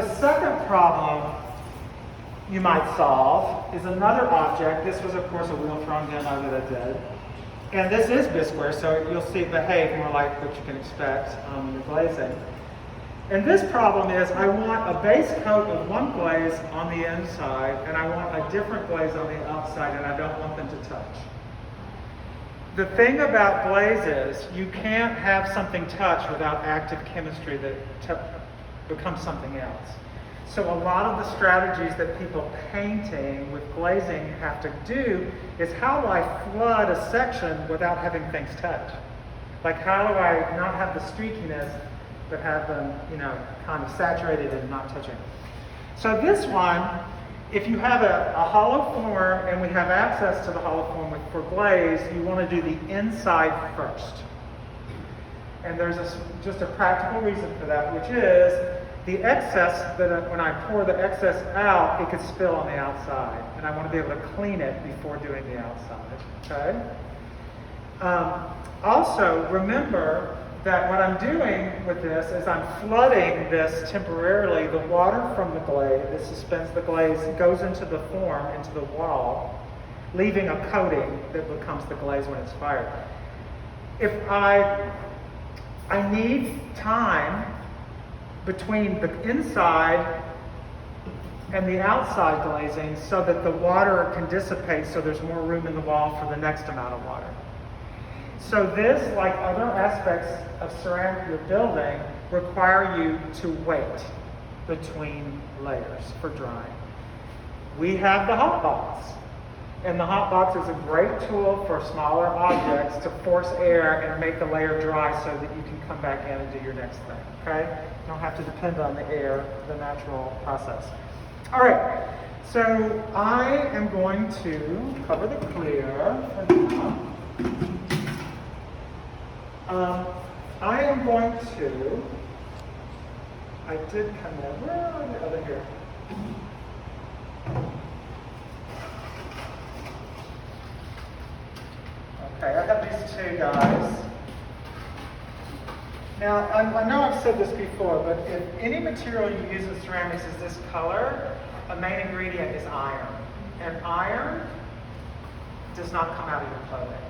the second problem you might solve is another object. This was, of course, a wheel-thrown demo that I did. And this is bisqueware, so you'll see it behave more like what you can expect when you're glazing. And this problem is I want a base coat of one glaze on the inside, and I want a different glaze on the outside, and I don't want them to touch. The thing about glaze is you can't have something touch without active chemistry that becomes something else. So a lot of the strategies that people painting with glazing have to do is how do I flood a section without having things touch? Like how do I not have the streakiness but have them, kind of saturated and not touching? So this one, if you have a hollow form and we have access to the hollow form for glaze, you want to do the inside first. And there's just a practical reason for that, which is the excess, when I pour the excess out, it could spill on the outside. And I want to be able to clean it before doing the outside, okay? Also, remember that what I'm doing with this is I'm flooding this temporarily. The water from the glaze that suspends the glaze goes into the form, into the wall, leaving a coating that becomes the glaze when it's fired. If I need time between the inside and the outside glazing so that the water can dissipate so there's more room in the wall for the next amount of water. So this, like other aspects of ceramic you're building, require you to wait between layers for drying. We have the hot box. And the hot box is a great tool for smaller objects to force air and make the layer dry so that you can come back in and do your next thing, okay? You don't have to depend on the air, the natural process. All right, so I am going to cover the clear for now. I am going to, I did come in, where are the other here? Okay, I have these two guys. Now, I know I've said this before, but if any material you use in ceramics is this color, a main ingredient is iron. And iron does not come out of your clothing.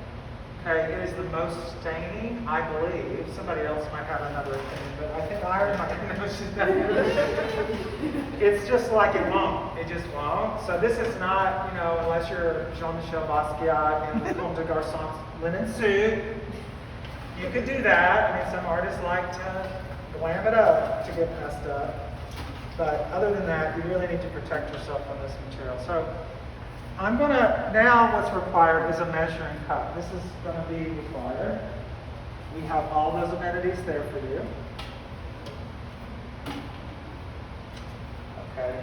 Okay, it is the most staining, I believe. Somebody else might have another opinion, but I think iron might it's just like it won't. It just won't. So this is not, unless you're Jean-Michel Basquiat in the Comme des Garçons linen suit, you could do that. I mean, some artists like to glam it up to get messed up. But other than that, you really need to protect yourself from this material. So I'm going to, now what's required is a measuring cup. This is going to be required. We have all those amenities there for you. Okay.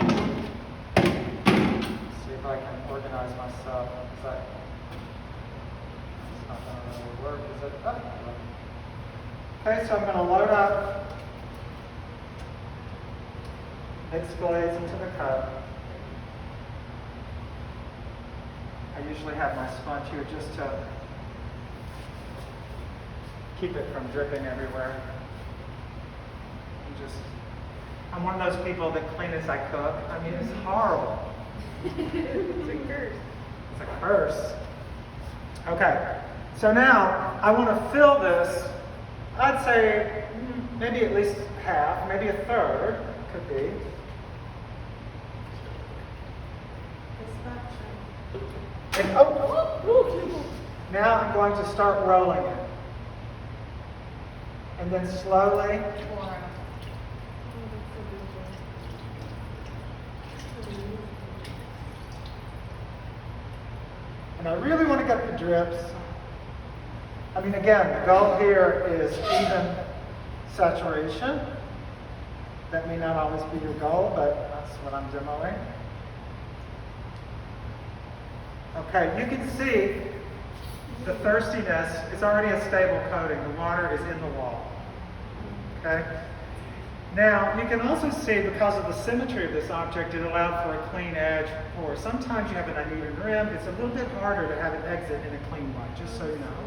Let's see if I can organize myself. It's not going to really work, is it? Oh. Okay, so I'm going to load up mixed glaze into the cup. I usually have my sponge here just to keep it from dripping everywhere. I'm one of those people that clean as I cook. I mean, it's horrible. It's a curse. It's a curse. Okay, so now I want to fill this, I'd say maybe at least half, maybe a third, could be. And, now I'm going to start rolling it. And then slowly. And I really want to get the drips. I mean, again, the goal here is even saturation. That may not always be your goal, but that's what I'm demoing. Okay, you can see the thirstiness. It's already a stable coating. The water is in the wall. Okay? Now, you can also see, because of the symmetry of this object, it allowed for a clean edge pour. Sometimes you have an uneven rim. It's a little bit harder to have an exit in a clean one, just so you know.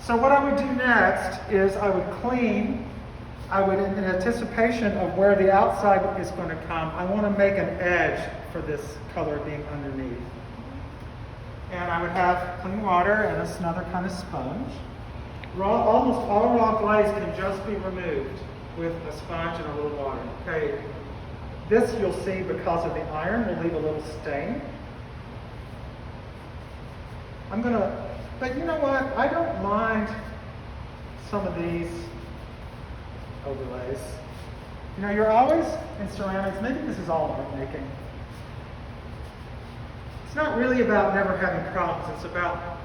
So what I would do next is I would clean. I would, in anticipation of where the outside is going to come, I want to make an edge for this color being underneath. And I would have clean water and another kind of sponge. Almost all raw glaze can just be removed with a sponge and a little water. Okay, this you'll see because of the iron will leave a little stain. But you know what? I don't mind some of these overlays. You know, you're always in ceramics, maybe this is all art making. It's not really about never having problems, it's about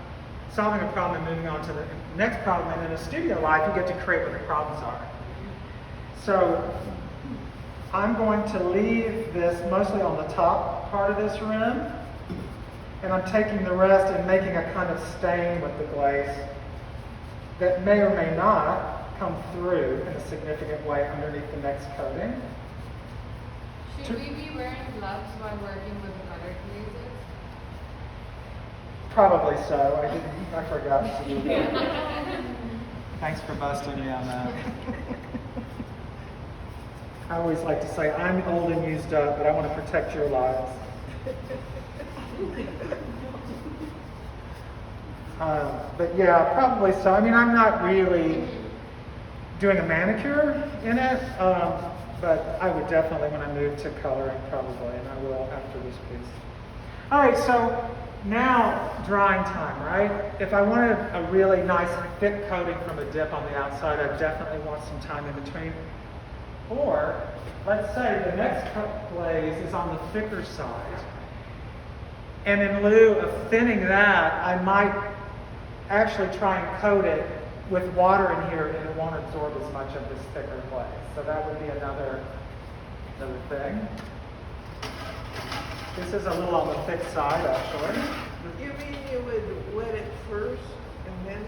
solving a problem and moving on to the next problem. And in a studio life, you get to create what the problems are. So I'm going to leave this mostly on the top part of this rim, and I'm taking the rest and making a kind of stain with the glaze that may or may not come through in a significant way underneath the next coating. Should we be wearing gloves while working with colored glazes? Probably so. I forgot to do that. Thanks for busting me on that. I always like to say, I'm old and used up, but I want to protect your lives. But yeah, probably so. I mean, I'm not really doing a manicure in it, but I would definitely, when I move to coloring, probably, and I will after this piece. All right, so now drying time, right? If I wanted a really nice thick coating from a dip on the outside, I definitely want some time in between. Or, let's say the next glaze is on the thicker side, and in lieu of thinning that, I might actually try and coat it with water in here, and it won't absorb as much of this thicker glaze. So that would be another thing. This is a little on the thick side, actually. You mean you would wet it first and then?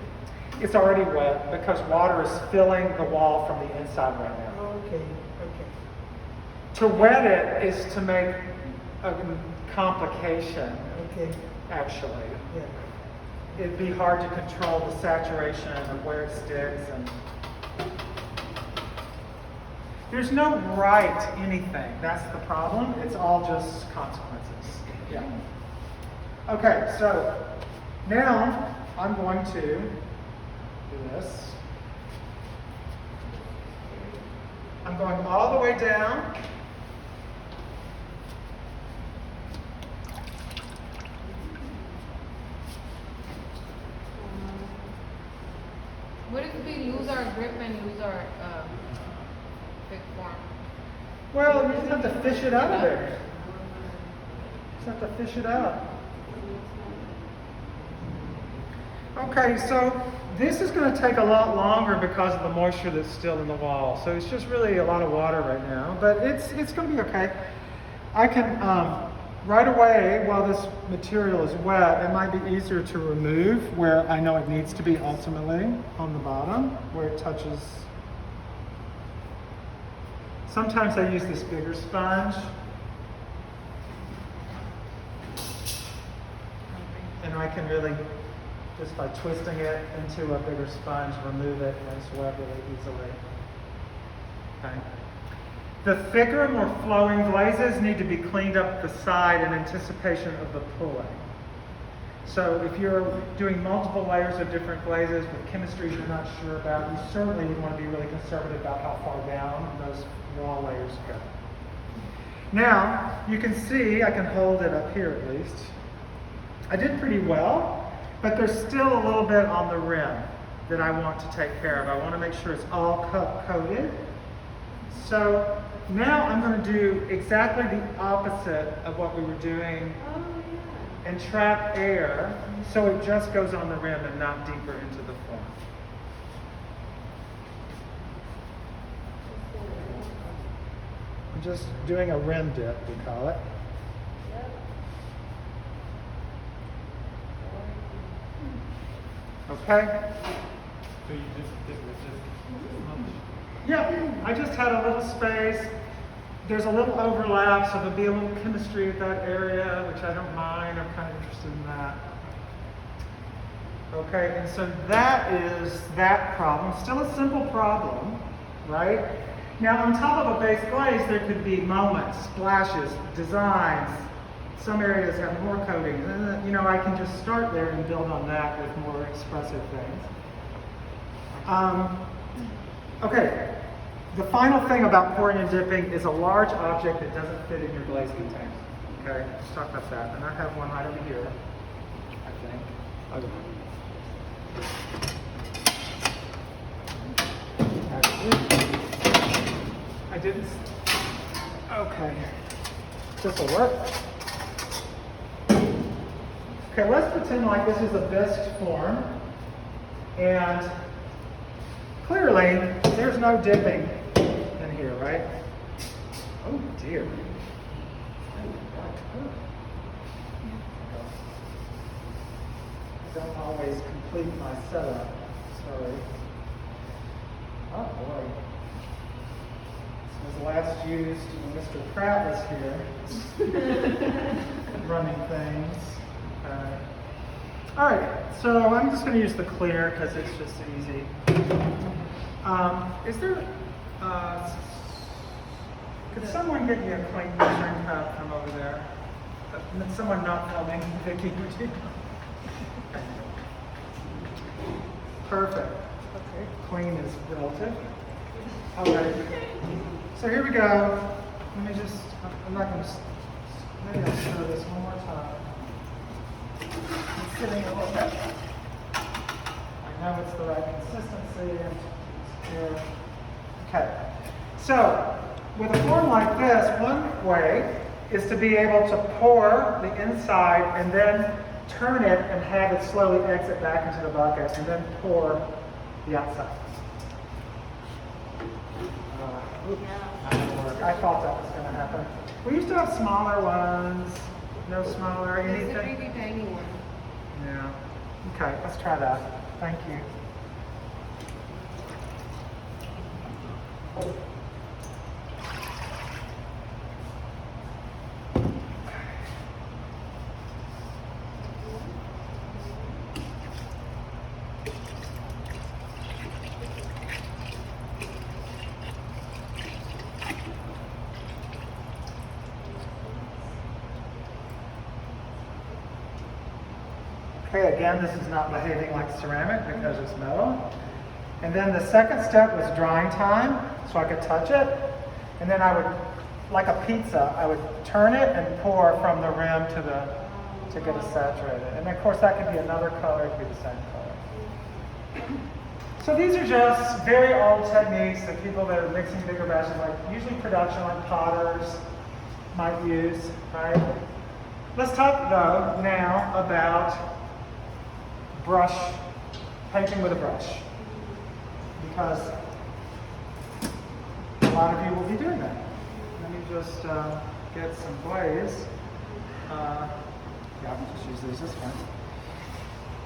It's already wet because water is filling the wall from the inside right now. Okay. To wet it is to make a complication, Okay. actually. Yeah. It'd be hard to control the saturation of where it sticks, and there's no right anything. That's the problem. It's all just consequences. Yeah. Okay, so now I'm going to do this. I'm going all the way down. What if we lose our grip and lose our thick form? Well, you just have to fish it out of there. Just have to fish it out. Okay, so this is going to take a lot longer because of the moisture that's still in the wall. So it's just really a lot of water right now, but it's going to be okay. I can, right away, while this material is wet, it might be easier to remove where I know it needs to be ultimately on the bottom, where it touches. Sometimes I use this bigger sponge. And I can really, just by twisting it into a bigger sponge, remove it and it's wet really easily. Okay. The thicker, more flowing glazes need to be cleaned up the side in anticipation of the pulling. So if you're doing multiple layers of different glazes with chemistries you're not sure about, you certainly would want to be really conservative about how far down those raw layers go. Now, you can see, I can hold it up here at least. I did pretty well, but there's still a little bit on the rim that I want to take care of. I want to make sure it's all coated. So now I'm going to do exactly the opposite of what we were doing and trap air so it just goes on the rim and not deeper into the form. I'm just doing a rim dip, we call it. Okay? So you just did with just Yeah, I just had a little space. There's a little overlap, so there'll be a little chemistry at that area, which I don't mind. I'm kind of interested in that. Okay, and so that is that problem. Still a simple problem, right? Now, on top of a base glaze, there could be moments, splashes, designs. Some areas have more coating. You know, I can just start there and build on that with more expressive things. Okay, the final thing about pouring and dipping is a large object that doesn't fit in your glaze container. Okay, let's talk about that. And I have one right over here, I think. I didn't. Okay, this will work. Okay, let's pretend like this is a bisque form, and clearly there's no dipping in here, right? Oh dear. I don't always complete my setup. Sorry. Oh boy. This was last used when Mr. Pratt was here. Running things. All right, so I'm just going to use the clear because it's just easy. Is there, could someone get me a clean measuring cup from over there? Someone not filming, Vicky, would you? Perfect. Okay, clean is relative. All right. So here we go. Let me just, I'm not going to, maybe I'll show this one more time. It's sitting a little bit. I know it's the right consistency. Here. Okay. So, with a form like this, one way is to be able to pour the inside and then turn it and have it slowly exit back into the bucket and then pour the outside. I thought that was going to happen. We used to have smaller ones. No smaller, anything? There's a really tiny one. Yeah. Okay, let's try that. Thank you. Okay, again, this is not behaving like ceramic because it's metal. And then the second step was drying time, so I could touch it. And then I would, like a pizza, I would turn it and pour from the rim to get it saturated. And of course that could be another color, it could be the same color. So these are just very old techniques that people that are mixing bigger batches, like usually production, like potters, might use, right? Let's talk though now about brush, painting with a brush, because a lot of you will be doing that. Let me just get some glaze. Yeah, I'll just use these this one.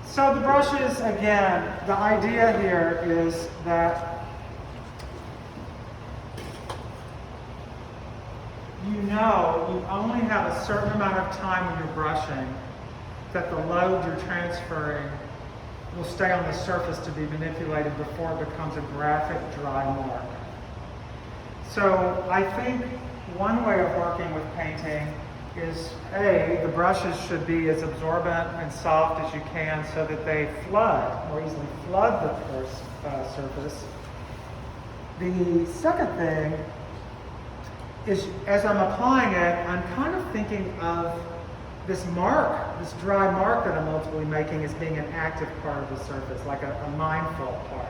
So the brushes, again, the idea here is that you know you only have a certain amount of time when you're brushing that the load you're transferring will stay on the surface to be manipulated before it becomes a graphic dry mark. So I think one way of working with painting is, A, the brushes should be as absorbent and soft as you can so that they flood, more easily flood the first surface. The second thing is, as I'm applying it, I'm kind of thinking of this mark, this dry mark that I'm ultimately making as being an active part of the surface, like a mindful part.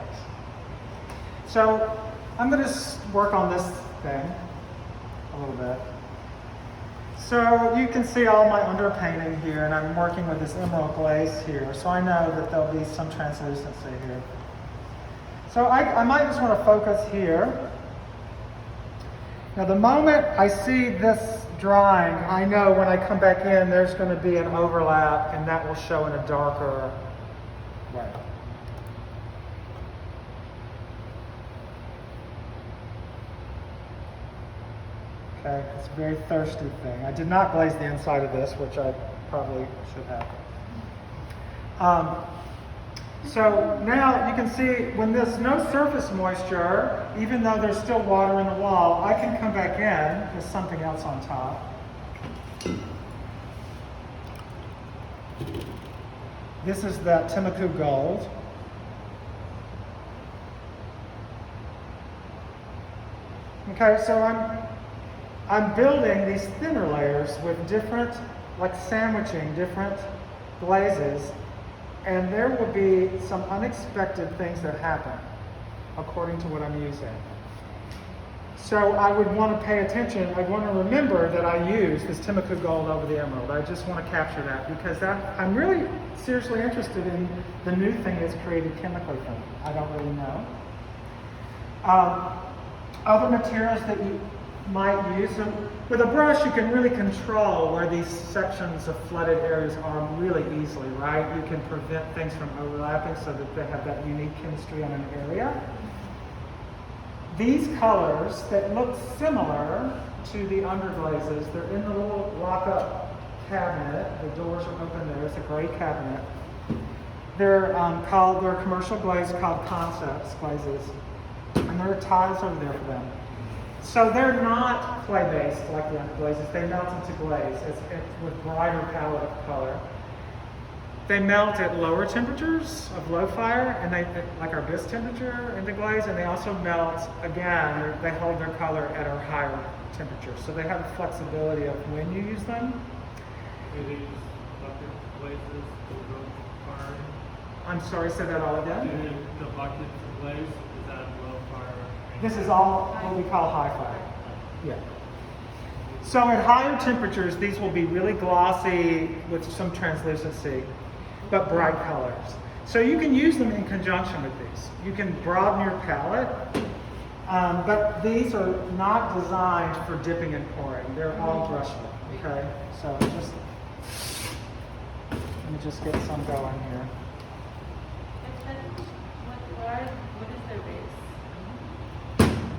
So I'm going to work on this thing a little bit. So you can see all my underpainting here, and I'm working with this emerald glaze here, so I know that there'll be some translucency here. So I might just want to focus here. Now the moment I see this drying, I know when I come back in there's going to be an overlap, and that will show in a darker way. Okay, it's a very thirsty thing. I did not glaze the inside of this, which I probably should have. So now you can see when there's no surface moisture, even though there's still water in the wall, I can come back in with something else on top. This is that Timaku Gold. Okay, so I'm building these thinner layers with different, like sandwiching different glazes, and there will be some unexpected things that happen according to what I'm using. So I would want to pay attention. I want to remember that I use this Timaku Gold over the emerald. I just want to capture that because I'm really seriously interested in the new thing that's created chemically from it. I don't really know. Other materials that you might use, with a brush you can really control where these sections of flooded areas are really easily, right? You can prevent things from overlapping so that they have that unique chemistry on an area. These colors that look similar to the underglazes, they're in the little lock-up cabinet. The doors are open there. It's a gray cabinet. They're a commercial glaze called Concepts Glazes. And there are tiles over there for them. So they're not clay-based like the underglazes. They melt into glaze. It's with brighter palette of color. They melt at lower temperatures of low fire, and they like our bisque temperature in the glaze, and they also melt, again, they hold their color at our higher temperature. So they have the flexibility of when you use them. Do they use bucket glazes to go fire? I'm sorry, say that all again? Do the bucket glaze, is that low fire? This is all what we call high fire. Yeah. So at higher temperatures, these will be really glossy with some translucency, but bright colors. So you can use them in conjunction with these. You can broaden your palette, but these are not designed for dipping and pouring. They're all brushable, okay? So let me just get some going here.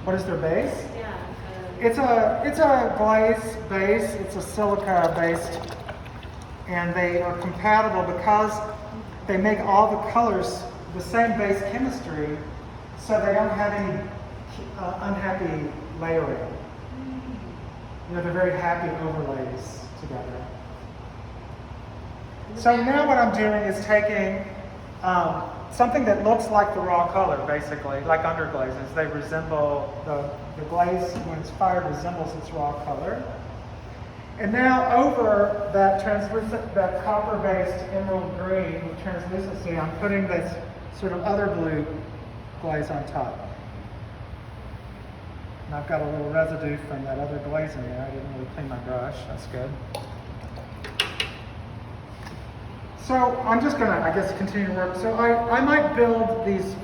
What is their base? Yeah. It's a glaze base. It's a silica based, and they are compatible because they make all the colors the same base chemistry, so they don't have any unhappy layering. You know, they're very happy overlays together. So now what I'm doing is taking something that looks like the raw color, basically, like underglazes. They resemble, the glaze, when it's fired, resembles its raw color. And now over that translucent, that copper-based emerald green with translucency, I'm putting this sort of other blue glaze on top. And I've got a little residue from that other glaze in there. I didn't really clean my brush. That's good. So I'm just going to, I guess, continue to work. So I might build these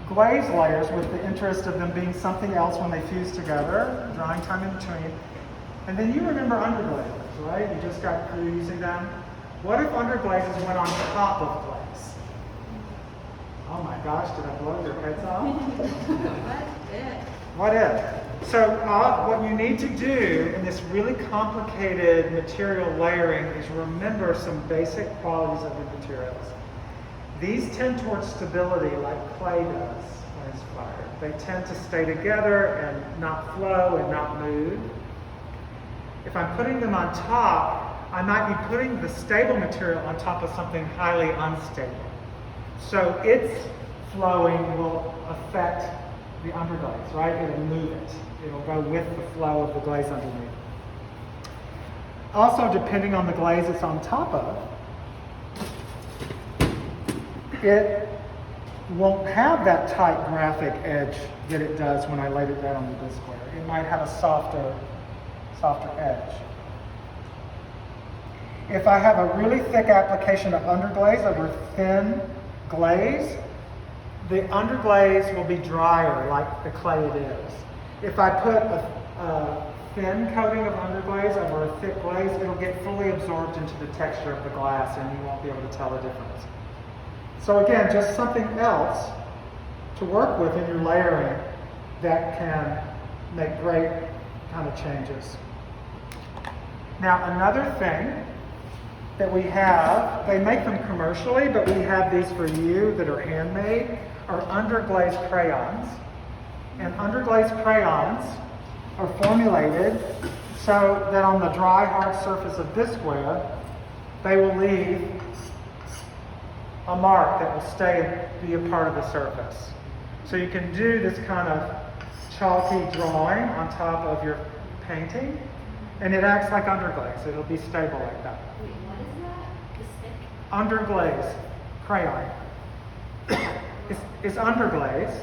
glaze layers with the interest of them being something else when they fuse together, drying time in between. And then you remember underglazes, right? You just got through using them. What if underglazes went on top of glaze? Oh my gosh, did I blow your heads off? What if? So what you need to do in this really complicated material layering is remember some basic qualities of the materials. These tend towards stability like clay does when it's fired. They tend to stay together and not flow and not move. If I'm putting them on top, I might be putting the stable material on top of something highly unstable. So its flowing will affect the underglaze, right? It'll move it. It'll go with the flow of the glaze underneath. Also, depending on the glaze it's on top of, it won't have that tight graphic edge that it does when I laid it down on the bisque ware. It might have a softer edge. If I have a really thick application of underglaze over thin glaze, the underglaze will be drier like the clay it is. If I put a thin coating of underglaze over a thick glaze, it'll get fully absorbed into the texture of the glass and you won't be able to tell the difference. So again, just something else to work with in your layering that can make great kind of changes. Now another thing that we have, they make them commercially, but we have these for you that are handmade, are underglaze crayons. And underglaze crayons are formulated so that on the dry, hard surface of bisqueware, they will leave a mark that will stay and be a part of the surface. So you can do this kind of chalky drawing on top of your painting, and it acts like underglaze. It'll be stable like that. Wait, what is that? The stick? Underglaze crayon. It's underglaze.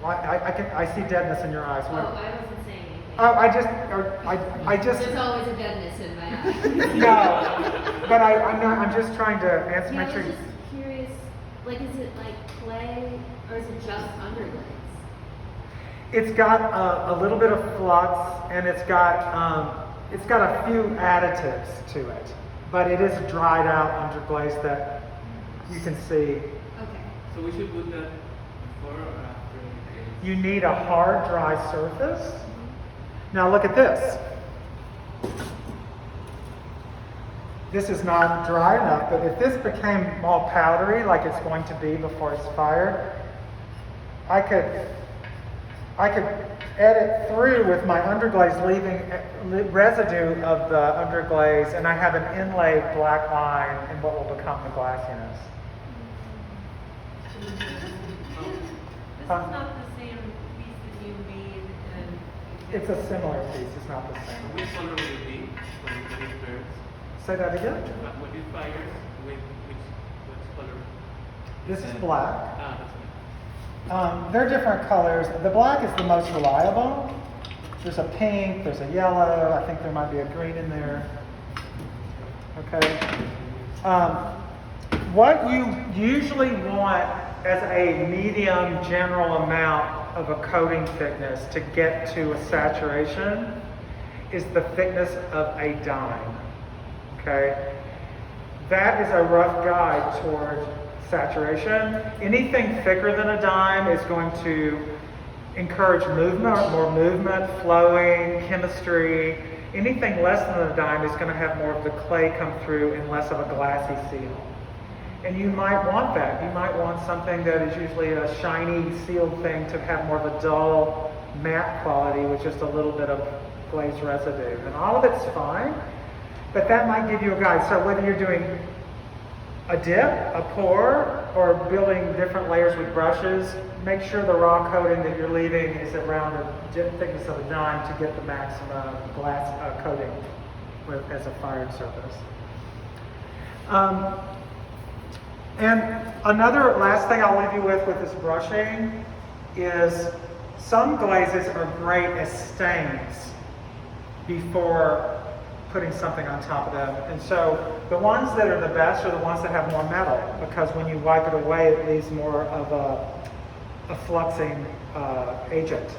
I see deadness in your eyes. Oh, I wasn't saying anything. Oh, I just. There's always a deadness in my eye. No, but I'm just trying to answer. Yeah, I Make was sure. just curious, like, is it like clay, or is it just underglaze? It's got a little bit of flux, and it's got a few additives to it, but it is dried out underglaze that you can see. Okay. So we should put that before or after the glaze? You need a hard, dry surface. Now look at this. This is not dry enough, but if this became all powdery like it's going to be before it's fired, I could edit through with my underglaze, leaving residue of the underglaze, and I have an inlaid black line in what will become the glassiness. This is not the same piece that you made and. It's a similar piece, it's not the same. Which color will it be when it burns? Say that again? When it fires, which color? This is black. Ah, that's right. They're different colors. The black is the most reliable. There's a pink, there's a yellow, I think there might be a green in there. Okay. What you usually want as a medium general amount of a coating thickness to get to a saturation is the thickness of a dime. Okay? That is a rough guide toward saturation. Anything thicker than a dime is going to encourage movement, more movement, flowing, chemistry. Anything less than a dime is going to have more of the clay come through and less of a glassy seal. And you might want that. You might want something that is usually a shiny sealed thing to have more of a dull matte quality with just a little bit of glaze residue. And all of it's fine, but that might give you a guide. So whether you're doing a dip, a pour, or building different layers with brushes, make sure the raw coating that you're leaving is around the thickness of a dime to get the maximum glass coating as a fired surface. And another last thing I'll leave you with this brushing is some glazes are great as stains before putting something on top of them. And so the ones that are the best are the ones that have more metal, because when you wipe it away, it leaves more of a fluxing agent.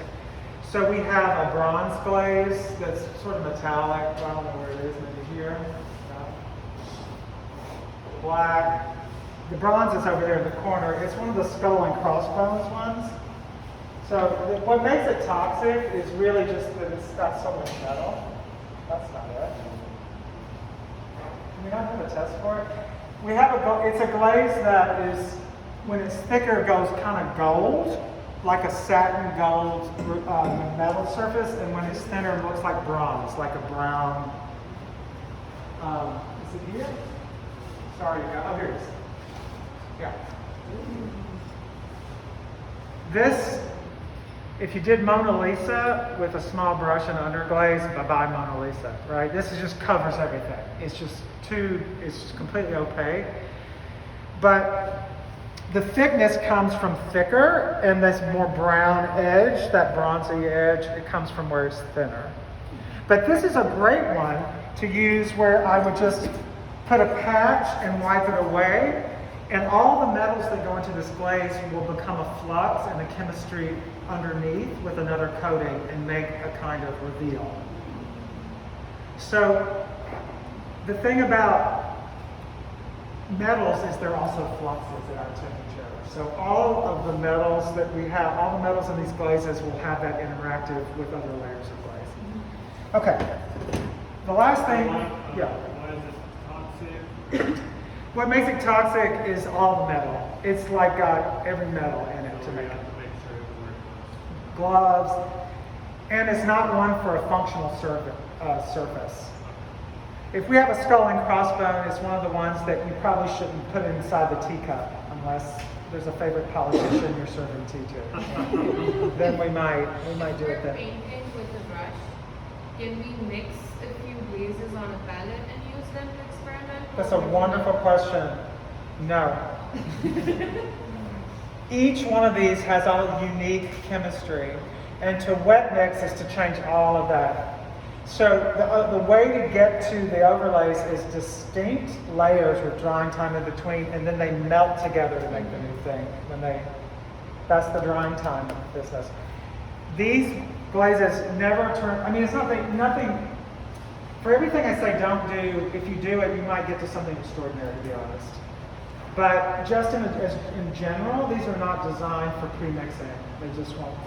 So we have a bronze glaze that's sort of metallic. I don't know where it is, maybe here. Black. The bronze is over there in the corner. It's one of the skull and crossbones ones. So what makes it toxic is really just that it's got so much metal. That's not it. We don't have a test for it. We have it's a glaze that is, when it's thicker, goes kind of gold, like a satin gold metal surface, and when it's thinner, it looks like bronze, like a brown. Is it here? Sorry, you got. Oh, here it is. Yeah. This, if you did Mona Lisa with a small brush and underglaze, bye-bye Mona Lisa, right? This just covers everything. It's just completely opaque. But the thickness comes from thicker, and this more brown edge, that bronzy edge, it comes from where it's thinner. But this is a great one to use where I would just put a patch and wipe it away, and all the metals that go into this glaze will become a flux and a chemistry underneath with another coating and make a kind of reveal. So the thing about metals is they're also fluxes at our temperature. So all of the metals that we have, all the metals in these glazes will have that interactive with other layers of glaze. Okay. The last thing, Why, yeah. why is it toxic? What makes it toxic is all the metal. It's like got every metal in it to So we make have it. to make sure it works. Gloves, and it's not one for a functional surface. If we have a skull and crossbone, it's one of the ones that you probably shouldn't put inside the teacup unless there's a favorite politician you're serving tea to. Then we might do If it we're then. painting with a brush, can we mix a few glazes on a palette and use them to experiment? That's a wonderful question. No. Each one of these has a unique chemistry, and to wet mix is to change all of that. So the way to get to the overlays is distinct layers with drying time in between, and then they melt together to make the new thing. That's the drying time business. These glazes never turn. I mean, it's nothing. For everything I say don't do, if you do it, you might get to something extraordinary, to be honest. But just in general, these are not designed for pre-mixing. They just won't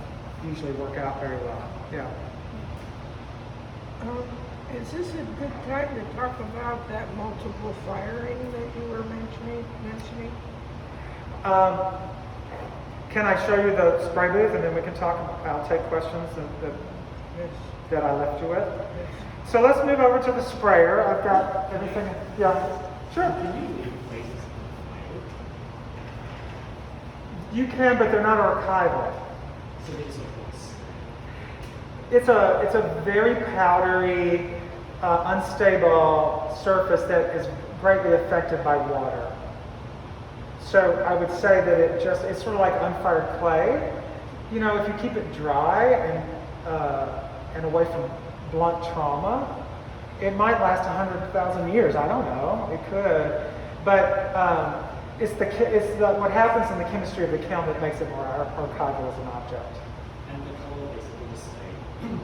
usually work out very well. Yeah. Is this a good time to talk about that multiple firing that you were mentioning? Can I show you the spray booth and then we can talk? I'll take questions Yes. that I left you with. Yes. So let's move over to the sprayer. I've got everything. Yeah, sure. Can you leave places You can, but they're not archival. so it's a It's a very powdery, unstable surface that is greatly affected by water. So I would say that it's sort of like unfired clay. You know, if you keep it dry and away from blunt trauma, it might last 100,000 years. I don't know. It could, but what happens in the chemistry of the kiln that makes it more archival as an object. And the color basically the same.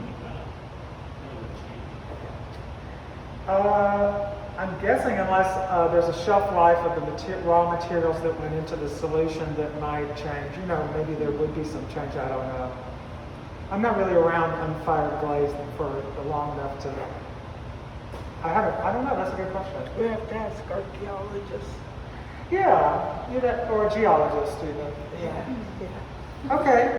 I'm guessing unless there's a shelf life of the raw materials that went into the solution that might change. You know, maybe there would be some change, I don't know. I'm not really around unfired glaze for long enough to, I don't know, that's a good question. We have to ask archaeologists. Yeah, or a geologist even. Yeah. Okay.